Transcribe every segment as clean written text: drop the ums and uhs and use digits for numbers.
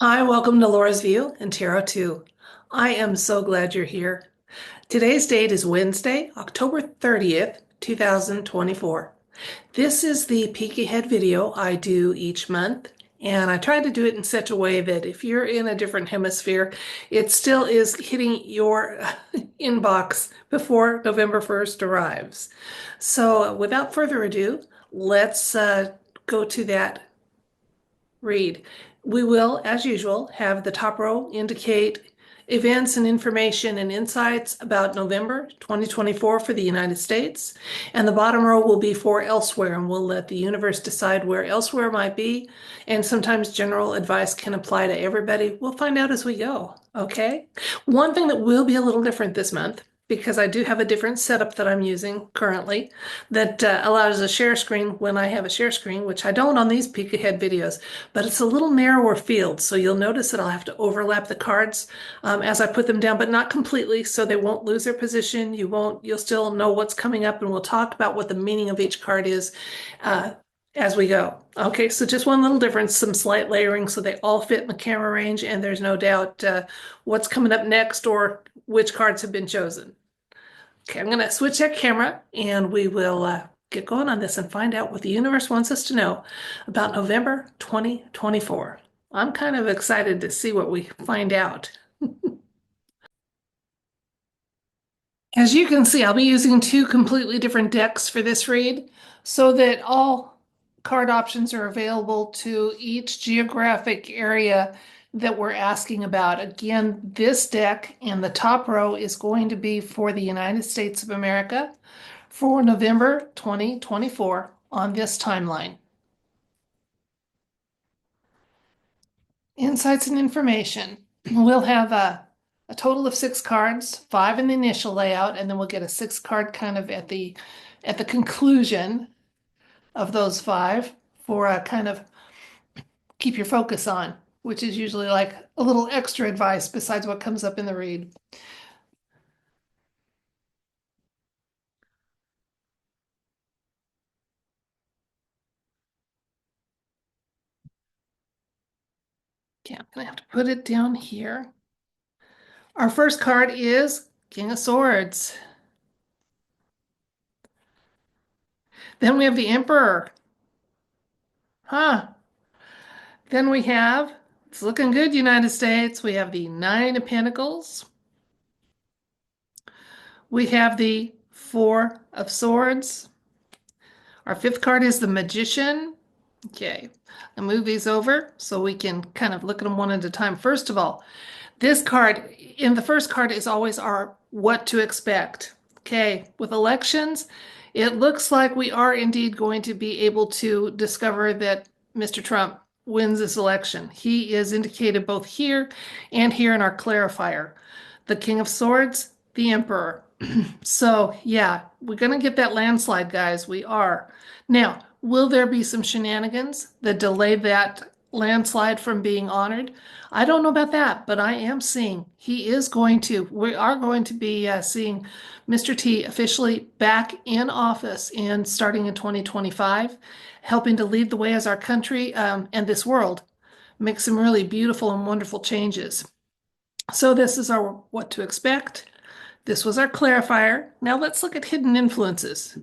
Hi, welcome to Laura's View and Tarot 2. I am so glad you're here. Today's date is Wednesday, October 30th, 2024. This is the peek ahead video I do each month, and I try to do it in such a way that if you're in a different hemisphere, it still is hitting your inbox before November 1st arrives. So, without further ado, let's go to that read. We will, as usual, have the top row indicate events and information and insights about November 2024 for the United States. And the bottom row will be for elsewhere, and we'll let the universe decide where elsewhere might be. And sometimes general advice can apply to everybody. We'll find out as we go. Okay. One thing that will be a little different this month, because I do have a different setup that I'm using currently that allows a share screen when I have a share screen, which I don't on these peek ahead videos, but it's a little narrower field. So you'll notice that I'll have to overlap the cards as I put them down, but not completely, so they won't lose their position. You'll still know what's coming up, and we'll talk about what the meaning of each card is uh, as we go. Okay, so just one little difference, some slight layering so they all fit in the camera range, and there's no doubt what's coming up next or which cards have been chosen. Okay, I'm going to switch that camera and we will get going on this and find out what the universe wants us to know about November 2024. I'm kind of excited to see what we find out. As you can see, I'll be using two completely different decks for this read so that all card options are available to each geographic area that we're asking about. Again, this deck in the top row is going to be for the United States of America for November 2024 on this timeline. Insights and information. We'll have a total of 6 cards, 5 in the initial layout, and then we'll get a 6 card kind of at the conclusion of those 5 for a kind of keep your focus on, which is usually like a little extra advice besides what comes up in the read. Okay, I'm gonna have to put it down here. Our first card is King of Swords. Then we have the Emperor. Huh. Then we have, it's looking good, United States. We have the Nine of Pentacles. We have the Four of Swords. Our fifth card is the Magician. Okay, I'll move these over so we can kind of look at them one at a time. First of all, this card, in the first card is always our what to expect. Okay, with elections, it looks like we are indeed going to be able to discover that Mr. Trump wins this election. He is indicated both here and here in our clarifier. The King of Swords, the Emperor. So, yeah, we're going to get that landslide, guys. We are. Now, will there be some shenanigans that delay that landslide from being honored? I don't know about that, but I am seeing we are going to be seeing Mr. T officially back in office and starting in 2025, helping to lead the way as our country and this world make some really beautiful and wonderful changes. So this is our what to expect. This was our clarifier. Now let's look at hidden influences.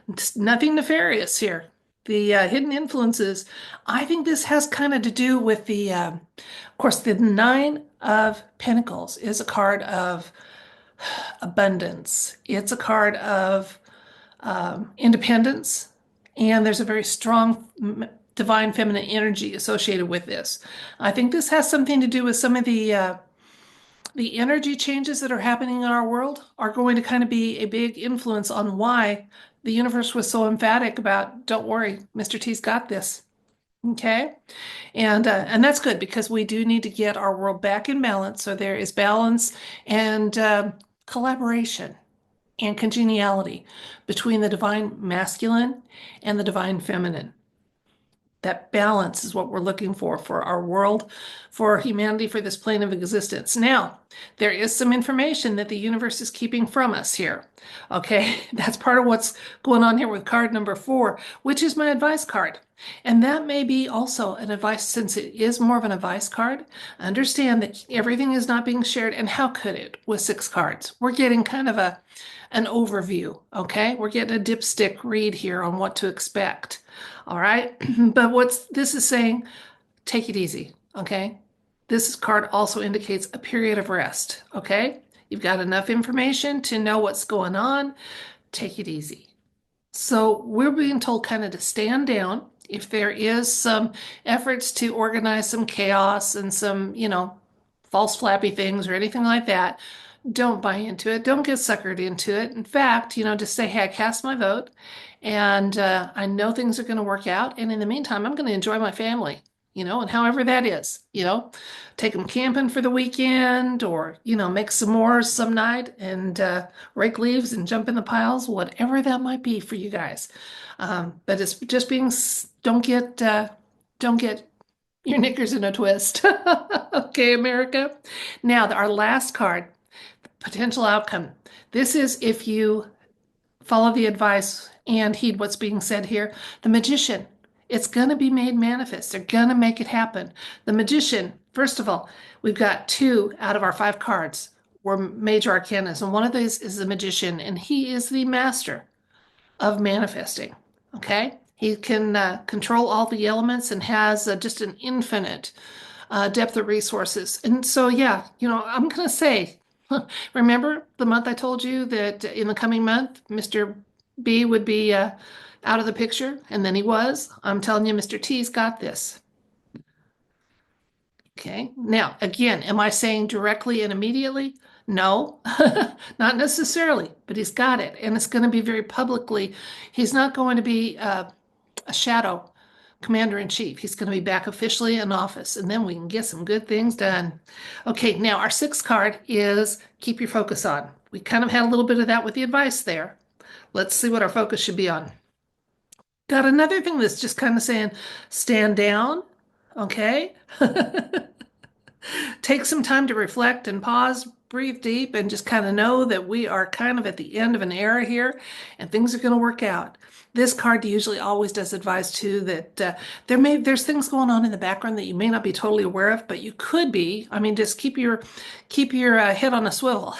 It's nothing nefarious here. The hidden influences, I think this has kind of to do with of course, the Nine of Pentacles is a card of abundance. It's a card of independence, and there's a very strong divine feminine energy associated with this. I think this has something to do with some of the energy changes that are happening in our world are going to kind of be a big influence on why the universe was so emphatic about, don't worry, Mr. T's got this. Okay. And that's good because we do need to get our world back in balance. So there is balance and collaboration and congeniality between the divine masculine and the divine feminine. That balance is what we're looking for our world, for humanity, for this plane of existence. Now, there is some information that the universe is keeping from us here. Okay, that's part of what's going on here with card number 4, which is my advice card. And that may be also an advice, since it is more of an advice card. Understand that everything is not being shared, and how could it with 6 cards? We're getting kind of an overview, okay? We're getting a dipstick read here on what to expect. All right. But what's this is saying, take it easy. Okay. This card also indicates a period of rest. Okay. You've got enough information to know what's going on. Take it easy. So we're being told kind of to stand down. If there is some efforts to organize some chaos and some, false flappy things or anything like that, don't buy into it. Don't get suckered into it. In fact, just say, hey, I cast my vote and I know things are going to work out. And in the meantime, I'm going to enjoy my family, and however that is, take them camping for the weekend or, make s'mores some night and rake leaves and jump in the piles, whatever that might be for you guys. But it's just don't get your knickers in a twist. Okay, America. Now, our last card, potential outcome. This is if you follow the advice and heed what's being said here. The magician, it's going to be made manifest. They're going to make it happen. The magician, first of all, we've got 2 out of our 5 cards were major arcanas, and one of these is the magician, and he is the master of manifesting. Okay? He can control all the elements and has just an infinite depth of resources. And so, yeah, I'm going to say, remember the month I told you that in the coming month, Mr. B would be out of the picture, and then he was. I'm telling you, Mr. T's got this. Okay. Now, again, am I saying directly and immediately? No, not necessarily, but he's got it, and it's going to be very publicly. He's not going to be a shadow commander in chief. He's going to be back officially in office, and then we can get some good things done. Okay, now our 6th card is keep your focus on. We kind of had a little bit of that with the advice there. Let's see what our focus should be on. Got another thing that's just kind of saying stand down, okay? Take some time to reflect and pause, breathe deep, and just kind of know that we are kind of at the end of an era here and things are going to work out. This card usually always does advise too that there's things going on in the background that you may not be totally aware of, but you could be. I mean, just keep your head on a swivel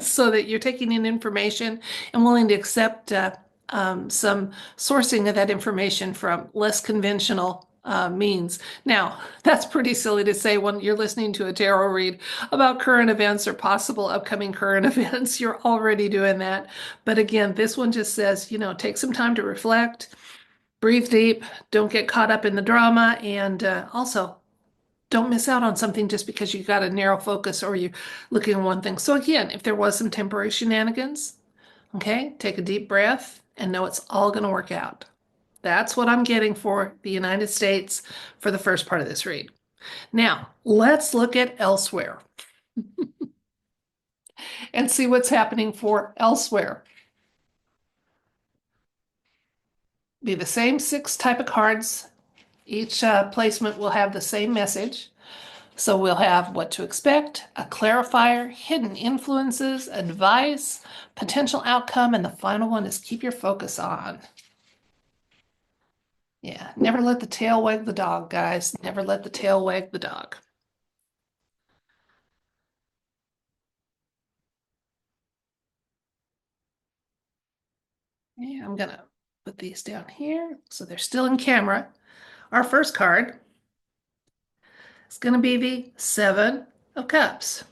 so that you're taking in information and willing to accept some sourcing of that information from less conventional means. Now, that's pretty silly to say when you're listening to a tarot read about current events or possible upcoming current events. You're already doing that. But again, this one just says, take some time to reflect, breathe deep, don't get caught up in the drama, and also don't miss out on something just because you got a narrow focus or you're looking at one thing. So again, if there was some temporary shenanigans, okay, take a deep breath and know it's all going to work out. That's what I'm getting for the United States for the first part of this read. Now, let's look at elsewhere and see what's happening for elsewhere. Be the same 6 type of cards. Each placement will have the same message. So we'll have what to expect, a clarifier, hidden influences, advice, potential outcome, and the final one is keep your focus on. Yeah, never let the tail wag the dog, guys. Never let the tail wag the dog. Yeah, I'm gonna put these down here so they're still in camera. Our first card is gonna be the 7 of Cups.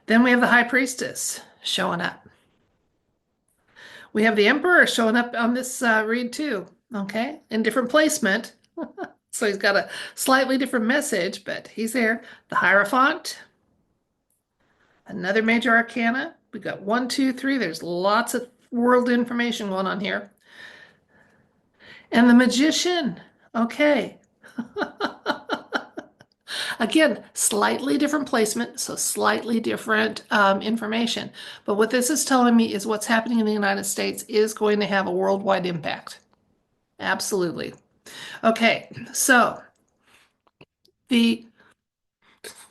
Then we have the High Priestess showing up. We have the Emperor showing up on this read too, okay? In different placement. So he's got a slightly different message, but he's there. The Hierophant, another major arcana. We got 1, 2, 3. There's lots of world information going on here. And the Magician. Okay. Again, slightly different placement, so slightly different information. But what this is telling me is what's happening in the United States is going to have a worldwide impact. Absolutely. Okay, so the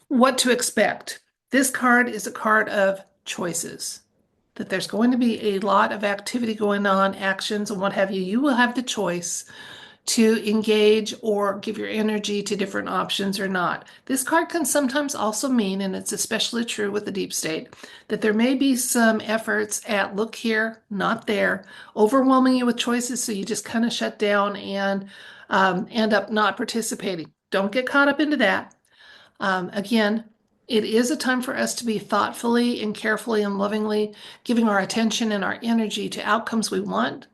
what to expect. This card is a card of choices. That there's going to be a lot of activity going on, actions and what have you. You will have the choice to engage or give your energy to different options or not. This card can sometimes also mean, and it's especially true with the deep state, that there may be some efforts at look here, not there, overwhelming you with choices, so you just kind of shut down and end up not participating. Don't get caught up into that. Again, it is a time for us to be thoughtfully and carefully and lovingly giving our attention and our energy to outcomes we want,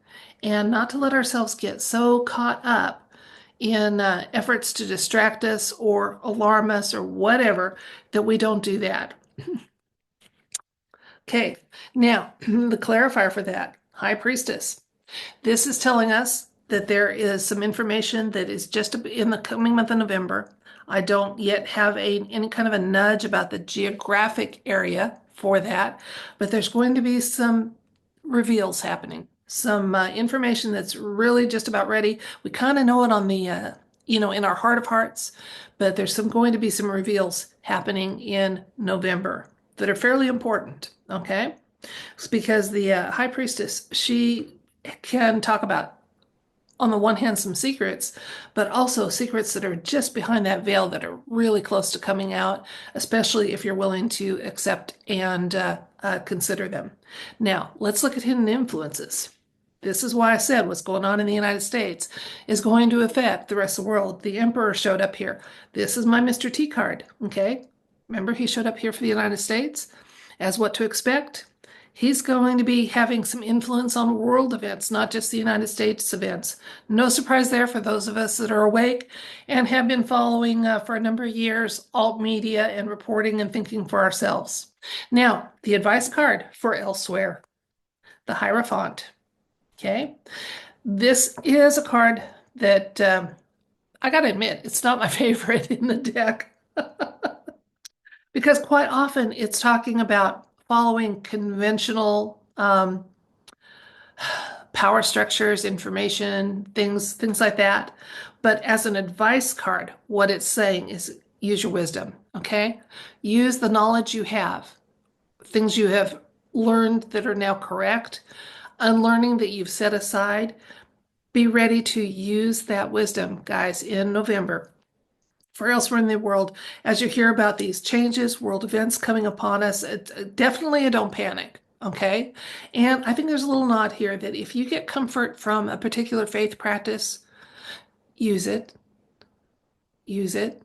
and not to let ourselves get so caught up in efforts to distract us or alarm us or whatever that we don't do that. Okay, now the clarifier for that, High Priestess. This is telling us that there is some information that is just in the coming month of November. I don't yet have any kind of a nudge about the geographic area for that, but there's going to be some reveals happening, some information that's really just about ready. We kind of know it on the, in our heart of hearts, but there's going to be some reveals happening in November that are fairly important, okay? It's because the High Priestess, she can talk about, on the one hand, some secrets, but also secrets that are just behind that veil that are really close to coming out, especially if you're willing to accept and consider them. Now, let's look at hidden influences. This is why I said what's going on in the United States is going to affect the rest of the world. The Emperor showed up here. This is my Mr. T card, okay? Remember, he showed up here for the United States as what to expect. He's going to be having some influence on world events, not just the United States events. No surprise there for those of us that are awake and have been following for a number of years alt media and reporting and thinking for ourselves. Now, the advice card for elsewhere, the Hierophant. Okay, this is a card that I got to admit, it's not my favorite in the deck because quite often it's talking about following conventional power structures, information, things like that. But as an advice card, what it's saying is use your wisdom, okay? Use the knowledge you have, things you have learned that are now correct, unlearning that you've set aside. Be ready to use that wisdom, guys, in November for elsewhere in the world. As you hear about these changes, world events coming upon us, definitely don't panic. Okay. And I think there's a little nod here that if you get comfort from a particular faith practice, use it. Use it.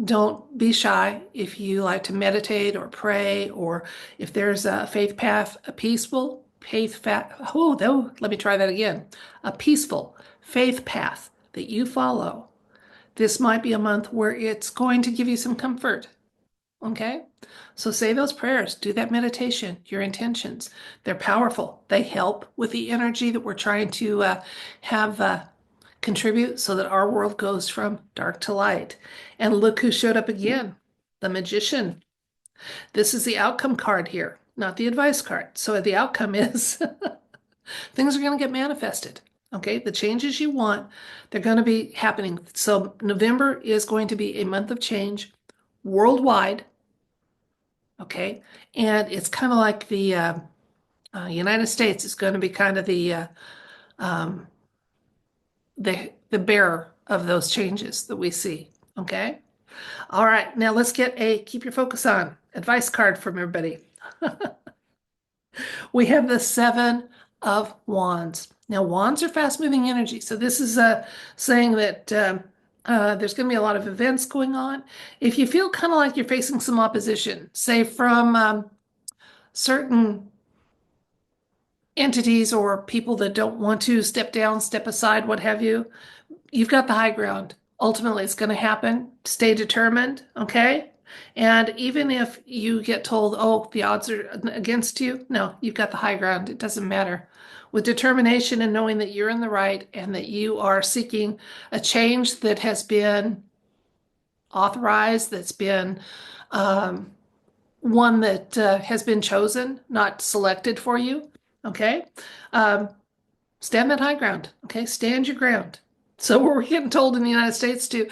Don't be shy if you like to meditate or pray, or if there's a faith path, a peaceful faith path. Oh, no, let me try that again. A peaceful faith path that you follow. This might be a month where it's going to give you some comfort. Okay? So say those prayers, do that meditation, your intentions. They're powerful. They help with the energy that we're trying to have contribute so that our world goes from dark to light. And look who showed up again, the Magician. This is the outcome card here, not the advice card. So the outcome is things are going to get manifested. Okay, the changes you want, they're going to be happening. So November is going to be a month of change worldwide. Okay, and it's kind of like the United States is going to be kind of um, the bearer of those changes that we see. Okay, all right. Now let's get a keep your focus on advice card from everybody. We have the Seven of Wands. Now, wands are fast-moving energy, so this is saying that there's going to be a lot of events going on. If you feel kind of like you're facing some opposition, say from certain entities or people that don't want to step down, step aside, what have you, you've got the high ground. Ultimately, it's going to happen. Stay determined, okay? And even if you get told, oh, the odds are against you, no, you've got the high ground. It doesn't matter. With determination and knowing that you're in the right and that you are seeking a change that has been authorized, that's been one that has been chosen, not selected for you, okay? Um, stand that high ground, okay? Stand your ground. So we're getting told in the United States to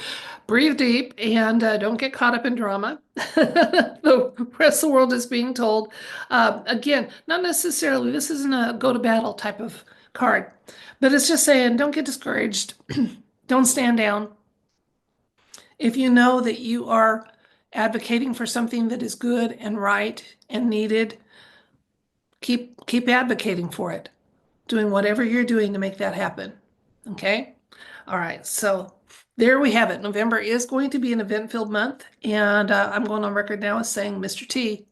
breathe deep and don't get caught up in drama. The rest of the world is being told, again, not necessarily, this isn't a go to battle type of card, but it's just saying don't get discouraged, don't stand down. If you know that you are advocating for something that is good and right and needed, keep advocating for it, doing whatever you're doing to make that happen. Okay? All right. So there we have it. November is going to be an event-filled month, and I'm going on record now as saying Mr. T,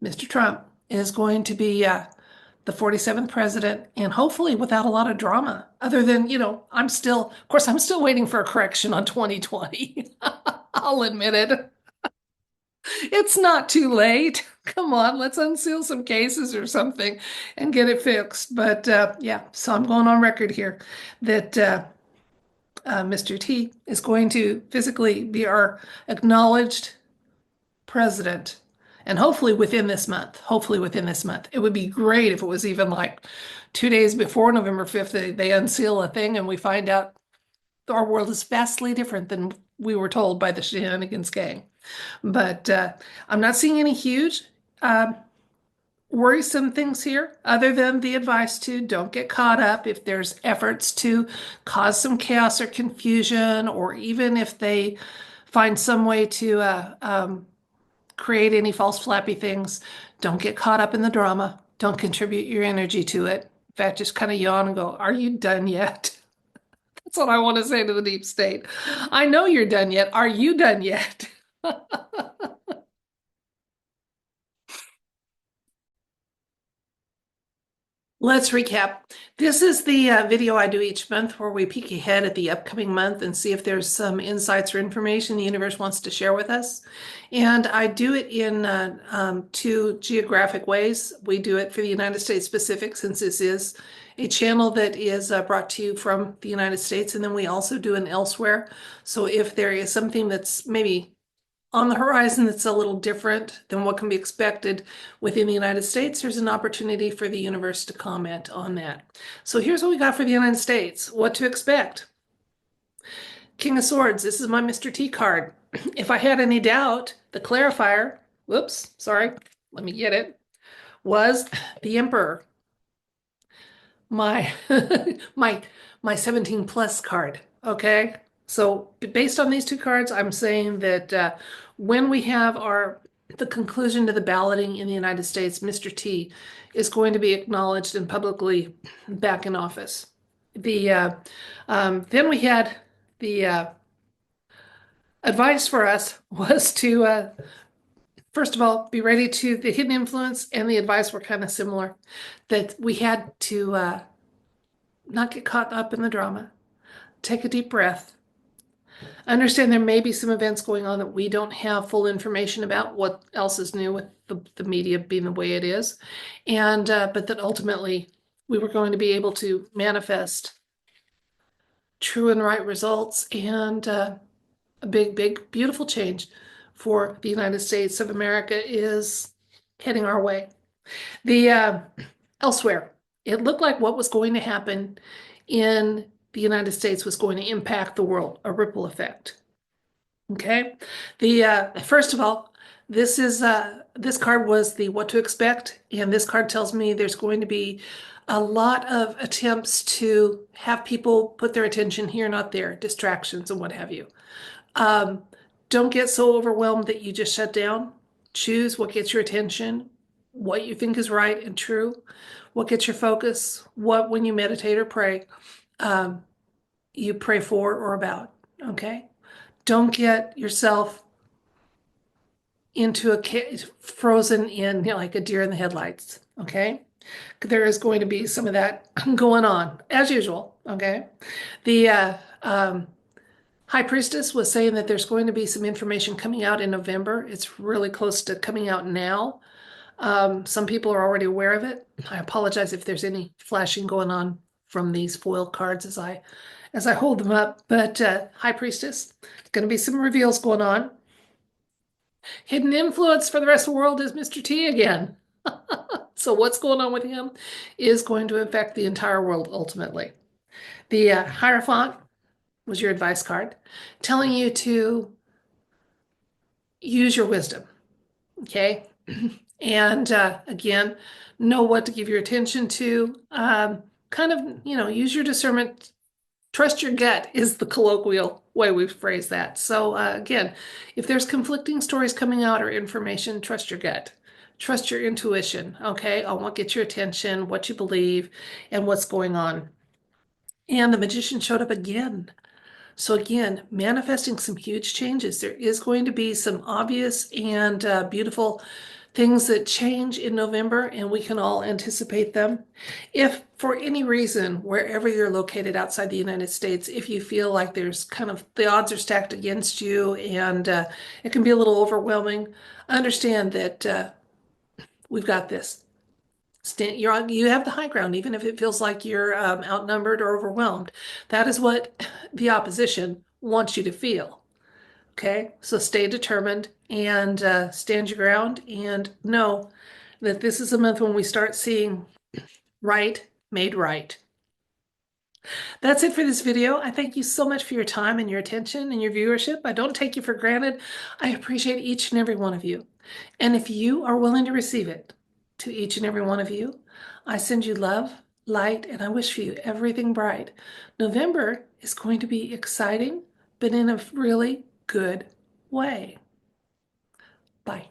Mr. Trump, is going to be the 47th president, and hopefully without a lot of drama. Other than, of course, I'm still waiting for a correction on 2020. I'll admit it. It's not too late. Come on, let's unseal some cases or something and get it fixed. But yeah, so I'm going on record here that Mr. T is going to physically be our acknowledged president. And hopefully within this month, hopefully within this month. It would be great if it was even like 2 days before November 5th, they unseal a thing and we find out our world is vastly different than we were told by the Shenanigans gang. But I'm not seeing any huge worrisome things here, other than the advice to don't get caught up if there's efforts to cause some chaos or confusion, or even if they find some way to create any false flappy things. Don't get caught up in the drama. Don't contribute your energy to it. In fact, just kind of yawn and go, are you done yet? That's what I want to say to the deep state. I know you're done yet. Are you done yet? Let's recap. This is the video I do each month where we peek ahead at the upcoming month and see if there's some insights or information the universe wants to share with us. And I do it in two geographic ways. We do it for the United States specific, since this is a channel that is brought to you from the United States. And then we also do an elsewhere. So if there is something that's maybe on the horizon that's a little different than what can be expected within the United States, there's an opportunity for the universe to comment on that. So here's what we got for the United States. What to expect. King of Swords, this is my Mr. T card. If I had any doubt, the clarifier, whoops, sorry, let me get it, was the Emperor. My my 17 plus card, okay? So based on these two cards, I'm saying that when we have the conclusion to the balloting in the United States, Mr. T is going to be acknowledged and publicly back in office. Then we had the advice for us was to first of all be ready to the hidden influence, and the advice were kind of similar, that we had to not get caught up in the drama, take a deep breath. Understand there may be some events going on that we don't have full information about, what else is new with the media being the way it is, and but that ultimately we were going to be able to manifest true and right results, and a big, beautiful change for the United States of America is heading our way. The elsewhere, it looked like what was going to happen in the United States was going to impact the world, a ripple effect. Okay. First of all, this card was the what to expect, and this card tells me there's going to be a lot of attempts to have people put their attention here, not there, distractions and what have you. Don't get so overwhelmed that you just shut down. Choose what gets your attention, what you think is right and true, what gets your focus, what, when you meditate or pray, you pray for or about, okay? Don't get yourself into a cage, frozen in, like a deer in the headlights, okay? There is going to be some of that going on, as usual, okay? The High Priestess was saying that there's going to be some information coming out in November. It's really close to coming out now. Some people are already aware of it. I apologize if there's any flashing going on from these foil cards as I hold them up. But High Priestess, going to be some reveals going on. Hidden influence for the rest of the world is Mr. T again. So what's going on with him is going to affect the entire world ultimately. The Hierophant was your advice card, telling you to use your wisdom. Okay. And again, know what to give your attention to. Kind of, use your discernment. Trust your gut is the colloquial way we phrase that. So, again, if there's conflicting stories coming out or information, trust your gut. Trust your intuition. Okay. I want to get your attention, what you believe, and what's going on. And the magician showed up again. So again, manifesting some huge changes. There is going to be some obvious and beautiful things that change in November, and we can all anticipate them. If for any reason, wherever you're located outside the United States, if you feel like there's kind of the odds are stacked against you and it can be a little overwhelming, understand that we've got this. You have the high ground, even if it feels like you're outnumbered or overwhelmed. That is what the opposition wants you to feel. Okay, so stay determined and stand your ground and know that this is a month when we start seeing right made right. That's it for this video. I thank you so much for your time and your attention and your viewership. I don't take you for granted. I appreciate each and every one of you. And if you are willing to receive it, to each and every one of you, I send you love, light, and I wish for you everything bright. November is going to be exciting, but in a really good way. Bye.